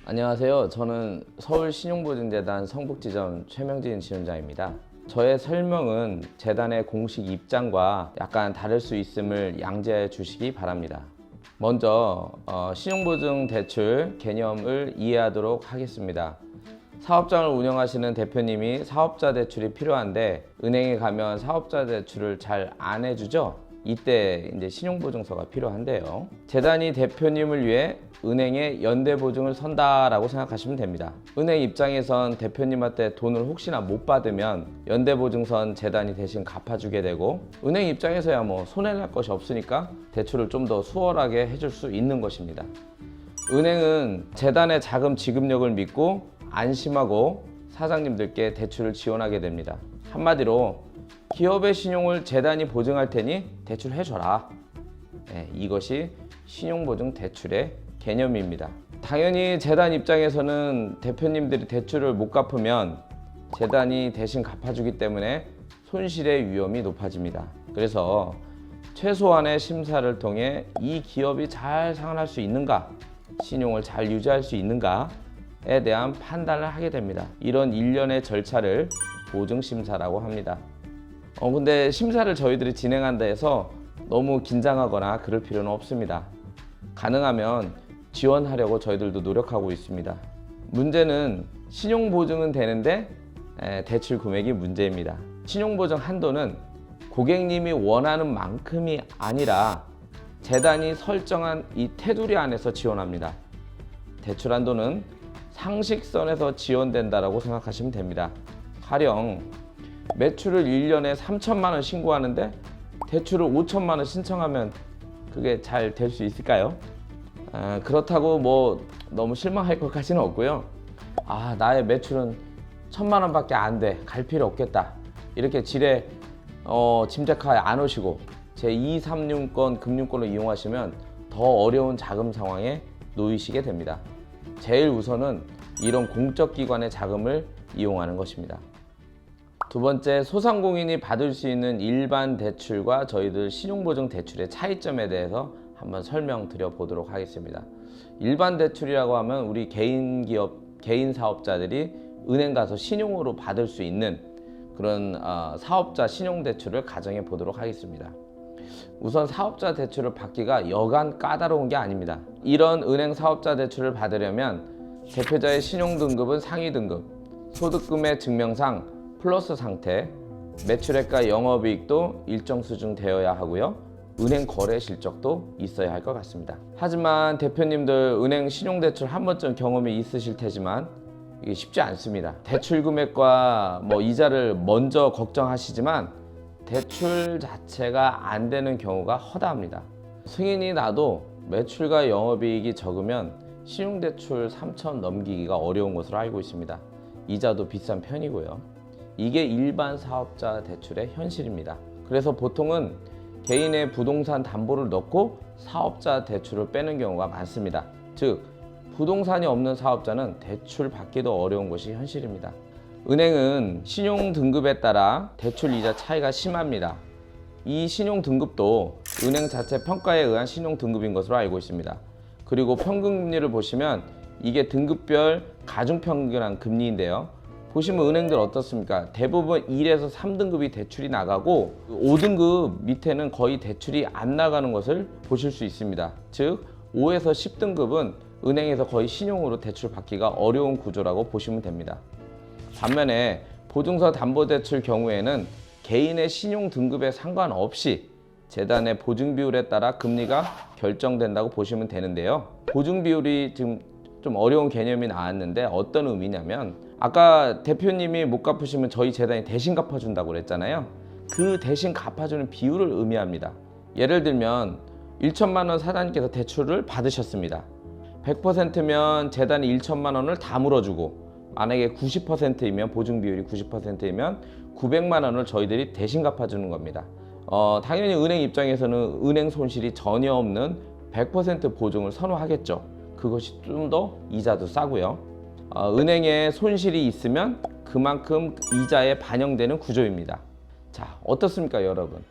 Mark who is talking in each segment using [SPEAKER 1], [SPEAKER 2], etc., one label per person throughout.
[SPEAKER 1] 안녕하세요. 저는 서울신용보증재단 성북지점 최명진 지원자입니다. 저의 설명은 재단의 공식 입장과 약간 다를 수 있음을 양지해 주시기 바랍니다. 먼저 신용보증 대출 개념을 이해하도록 하겠습니다. 사업장을 운영하시는 대표님이 사업자 대출이 필요한데 은행에 가면 사업자 대출을 잘 안 해주죠? 이때 이제 신용보증서가 필요한데요. 재단이 대표님을 위해 은행에 연대보증을 선다라고 생각하시면 됩니다. 은행 입장에선 대표님한테 돈을 혹시나 못 받으면 연대보증선 재단이 대신 갚아주게 되고, 은행 입장에서야 뭐 손해날 것이 없으니까 대출을 좀 더 수월하게 해줄 수 있는 것입니다. 은행은 재단의 자금 지급력을 믿고 안심하고 사장님들께 대출을 지원하게 됩니다. 한마디로 기업의 신용을 재단이 보증할 테니 대출해줘라. 이것이 신용보증 대출의 개념입니다. 당연히 재단 입장에서는 대표님들이 대출을 못 갚으면 재단이 대신 갚아주기 때문에 손실의 위험이 높아집니다. 그래서 최소한의 심사를 통해 이 기업이 잘 상환할 수 있는가, 신용을 잘 유지할 수 있는가에 대한 판단을 하게 됩니다. 이런 일련의 절차를 보증심사라고 합니다. 근데 심사를 저희들이 진행한다 해서 너무 긴장하거나 그럴 필요는 없습니다. 가능하면 지원하려고 저희들도 노력하고 있습니다. 문제는 신용보증은 되는데 대출 금액이 문제입니다. 신용보증 한도는 고객님이 원하는 만큼이 아니라 재단이 설정한 이 테두리 안에서 지원합니다. 대출 한도는 상식선에서 지원된다고 생각하시면 됩니다. 가령 매출을 1년에 3천만 원 신고하는데 대출을 5천만 원 신청하면 그게 잘 될 수 있을까요? 그렇다고 뭐 너무 실망할 것까지는 없고요. 나의 매출은 1천만 원밖에 안 돼, 갈 필요 없겠다, 이렇게 지레 짐작하에 안 오시고 제2, 3륜권 금융권을 이용하시면 더 어려운 자금 상황에 놓이시게 됩니다. 제일 우선은 이런 공적기관의 자금을 이용하는 것입니다. 두 번째, 소상공인이 받을 수 있는 일반 대출과 저희들 신용보증 대출의 차이점에 대해서 한번 설명드려 보도록 하겠습니다. 일반 대출이라고 하면 우리 개인 기업, 개인 사업자들이 은행 가서 신용으로 받을 수 있는 그런 사업자 신용대출을 가정해 보도록 하겠습니다. 우선 사업자 대출을 받기가 여간 까다로운 게 아닙니다. 이런 은행 사업자 대출을 받으려면 대표자의 신용등급은 상위 등급, 소득금의 증명상 플러스 상태, 매출액과 영업이익도 일정 수준 되어야 하고요. 은행 거래 실적도 있어야 할 것 같습니다. 하지만 대표님들 은행 신용대출 한 번쯤 경험이 있으실 테지만 이게 쉽지 않습니다. 대출 금액과 이자를 먼저 걱정하시지만 대출 자체가 안 되는 경우가 허다합니다. 승인이 나도 매출과 영업이익이 적으면 신용대출 3천 넘기기가 어려운 것으로 알고 있습니다. 이자도 비싼 편이고요. 이게 일반 사업자 대출의 현실입니다. 그래서 보통은 개인의 부동산 담보를 넣고 사업자 대출을 빼는 경우가 많습니다. 즉, 부동산이 없는 사업자는 대출 받기도 어려운 것이 현실입니다. 은행은 신용 등급에 따라 대출 이자 차이가 심합니다. 이 신용 등급도 은행 자체 평가에 의한 신용 등급인 것으로 알고 있습니다. 그리고 평균금리를 보시면 이게 등급별 가중평균한 금리인데요. 보시면 은행들 어떻습니까? 대부분 1에서 3등급이 대출이 나가고 5등급 밑에는 거의 대출이 안 나가는 것을 보실 수 있습니다. 즉 5에서 10등급은 은행에서 거의 신용으로 대출 받기가 어려운 구조라고 보시면 됩니다. 반면에 보증서 담보대출 경우에는 개인의 신용 등급에 상관없이 재단의 보증 비율에 따라 금리가 결정된다고 보시면 되는데요. 보증 비율이 지금 좀 어려운 개념이 나왔는데 어떤 의미냐면, 아까 대표님이 못 갚으시면 저희 재단이 대신 갚아준다고 그랬잖아요. 그 대신 갚아주는 비율을 의미합니다. 예를 들면 1천만 원 사장님께서 대출을 받으셨습니다. 100%면 재단이 1천만 원을 다 물어주고, 만약에 90%이면 보증 비율이 90%이면 900만 원을 저희들이 대신 갚아주는 겁니다. 당연히 은행 입장에서는 은행 손실이 전혀 없는 100% 보증을 선호하겠죠. 그것이 좀 더 이자도 싸고요. 은행에 손실이 있으면 그만큼 이자에 반영되는 구조입니다. 자, 어떻습니까 여러분?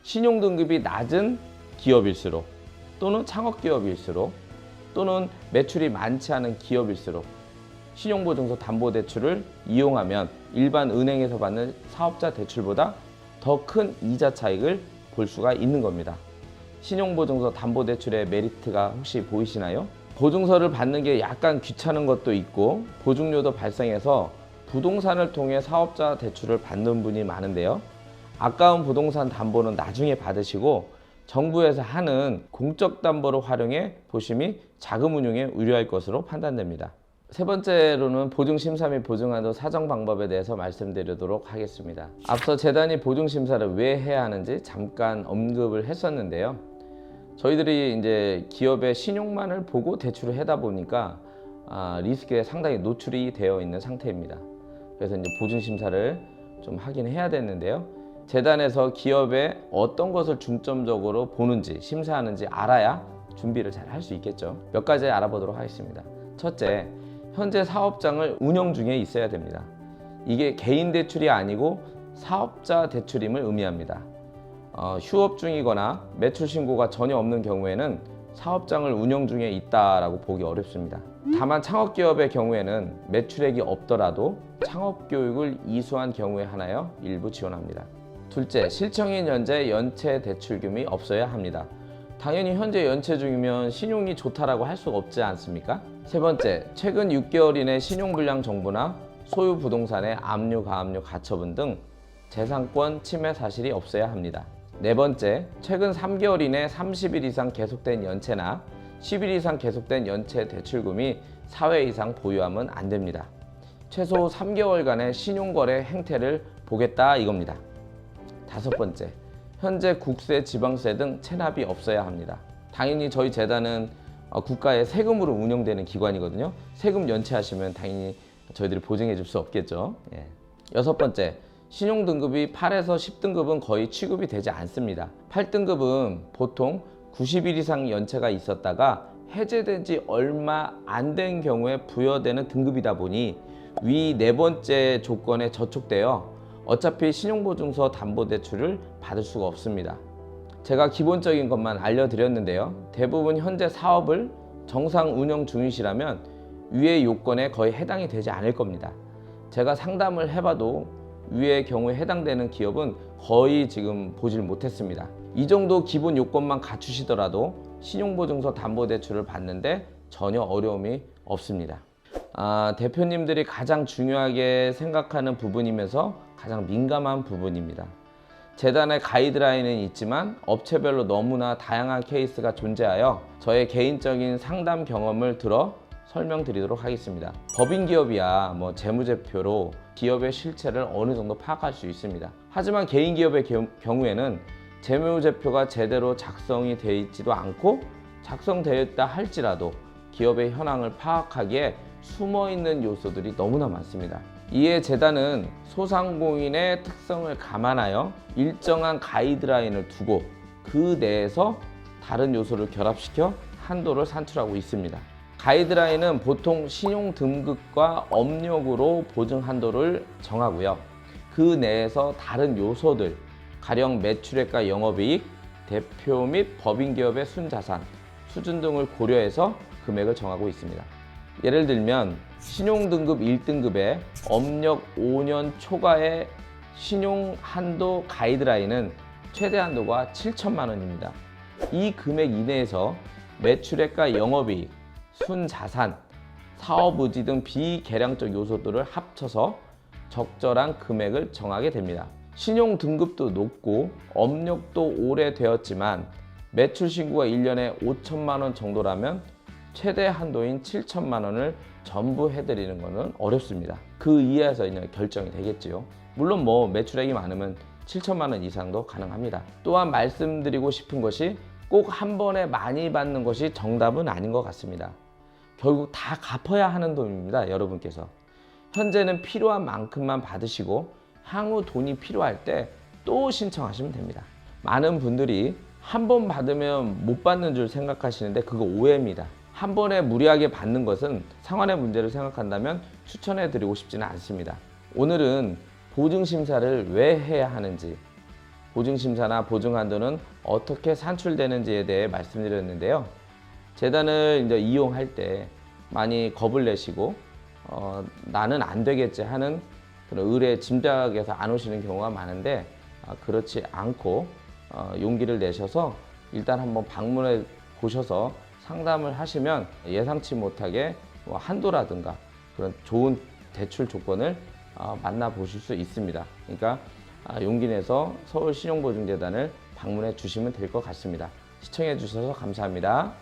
[SPEAKER 1] 신용등급이 낮은 기업일수록 또는 창업기업일수록 또는 매출이 많지 않은 기업일수록 신용보증서 담보대출을 이용하면 일반 은행에서 받는 사업자 대출보다 더 큰 이자 차익을 볼 수가 있는 겁니다. 신용보증서 담보대출의 메리트가 혹시 보이시나요? 보증서를 받는 게 약간 귀찮은 것도 있고 보증료도 발생해서 부동산을 통해 사업자 대출을 받는 분이 많은데요. 아까운 부동산 담보는 나중에 받으시고 정부에서 하는 공적 담보를 활용해 보심이 자금 운용에 유리할 것으로 판단됩니다. 세 번째로는 보증심사 및 보증한도 사정 방법에 대해서 말씀드리도록 하겠습니다. 앞서 재단이 보증심사를 왜 해야 하는지 잠깐 언급을 했었는데요. 저희들이 이제 기업의 신용만을 보고 대출을 하다 보니까 리스크에 상당히 노출이 되어 있는 상태입니다. 그래서 이제 보증심사를 좀 하긴 해야 되는데요. 재단에서 기업의 어떤 것을 중점적으로 보는지 심사하는지 알아야 준비를 잘 할 수 있겠죠. 몇 가지 알아보도록 하겠습니다. 첫째, 현재 사업장을 운영 중에 있어야 됩니다. 이게 개인 대출이 아니고 사업자 대출임을 의미합니다. 휴업 중이거나 매출 신고가 전혀 없는 경우에는 사업장을 운영 중에 있다라고 보기 어렵습니다. 다만 창업기업의 경우에는 매출액이 없더라도 창업교육을 이수한 경우에 한하여 일부 지원합니다. 둘째, 실청인 현재 연체 대출금이 없어야 합니다. 당연히 현재 연체 중이면 신용이 좋다라고 할 수 없지 않습니까? 세 번째, 최근 6개월 이내 신용불량 정보나 소유 부동산의 압류, 가압류, 가처분 등 재산권 침해 사실이 없어야 합니다. 네 번째, 최근 3개월 이내 30일 이상 계속된 연체나 10일 이상 계속된 연체 대출금이 4회 이상 보유하면 안 됩니다. 최소 3개월간의 신용거래 행태를 보겠다 이겁니다. 다섯 번째, 현재 국세, 지방세 등 체납이 없어야 합니다. 당연히 저희 재단은 국가의 세금으로 운영되는 기관이거든요. 세금 연체하시면 당연히 저희들이 보증해 줄 수 없겠죠. 여섯 번째, 신용등급이 8에서 10등급은 거의 취급이 되지 않습니다. 8등급은 보통 90일 이상 연체가 있었다가 해제된 지 얼마 안 된 경우에 부여되는 등급이다 보니 위 네 번째 조건에 저촉되어 어차피 신용보증서 담보대출을 받을 수가 없습니다. 제가 기본적인 것만 알려드렸는데요. 대부분 현재 사업을 정상 운영 중이시라면 위의 요건에 거의 해당이 되지 않을 겁니다. 제가 상담을 해봐도 위의 경우에 해당되는 기업은 거의 지금 보질 못했습니다. 이 정도 기본 요건만 갖추시더라도 신용보증서 담보대출을 받는데 전혀 어려움이 없습니다. 대표님들이 가장 중요하게 생각하는 부분이면서 가장 민감한 부분입니다. 재단의 가이드라인은 있지만 업체별로 너무나 다양한 케이스가 존재하여 저의 개인적인 상담 경험을 들어 설명드리도록 하겠습니다. 법인기업이야 재무제표로 기업의 실체를 어느 정도 파악할 수 있습니다. 하지만 개인기업의 경우에는 재무제표가 제대로 작성이 되어 있지도 않고 작성되어 있다 할지라도 기업의 현황을 파악하기에 숨어있는 요소들이 너무나 많습니다. 이에 재단은 소상공인의 특성을 감안하여 일정한 가이드라인을 두고 그 내에서 다른 요소를 결합시켜 한도를 산출하고 있습니다. 가이드라인은 보통 신용 등급과 업력으로 보증 한도를 정하고요. 그 내에서 다른 요소들, 가령 매출액과 영업이익, 대표 및 법인기업의 순자산, 수준 등을 고려해서 금액을 정하고 있습니다. 예를 들면 신용등급 1등급의 업력 5년 초과의 신용한도 가이드라인은 최대 한도가 7천만 원입니다. 이 금액 이내에서 매출액과 영업이익, 순자산, 사업의지 등 비계량적 요소들을 합쳐서 적절한 금액을 정하게 됩니다. 신용 등급도 높고 업력도 오래되었지만 매출 신고가 1년에 5천만 원 정도라면 최대 한도인 7천만 원을 전부 해드리는 것은 어렵습니다. 그 이하에서 결정이 되겠지요. 물론 매출액이 많으면 7천만 원 이상도 가능합니다. 또한 말씀드리고 싶은 것이 꼭 한 번에 많이 받는 것이 정답은 아닌 것 같습니다. 결국 다 갚아야 하는 돈입니다. 여러분께서 현재는 필요한 만큼만 받으시고 향후 돈이 필요할 때 또 신청하시면 됩니다. 많은 분들이 한 번 받으면 못 받는 줄 생각하시는데 그거 오해입니다. 한 번에 무리하게 받는 것은 상환의 문제를 생각한다면 추천해 드리고 싶지는 않습니다. 오늘은 보증심사를 왜 해야 하는지, 보증심사나 보증한도는 어떻게 산출되는지에 대해 말씀드렸는데요. 재단을 이제 이용할 때 많이 겁을 내시고 나는 안 되겠지 하는 그런 의뢰 짐작에서 안 오시는 경우가 많은데 그렇지 않고 용기를 내셔서 일단 한번 방문해 보셔서 상담을 하시면 예상치 못하게 뭐 한도라든가 그런 좋은 대출 조건을 만나보실 수 있습니다. 그러니까 용기 내서 서울신용보증재단을 방문해 주시면 될 것 같습니다. 시청해 주셔서 감사합니다.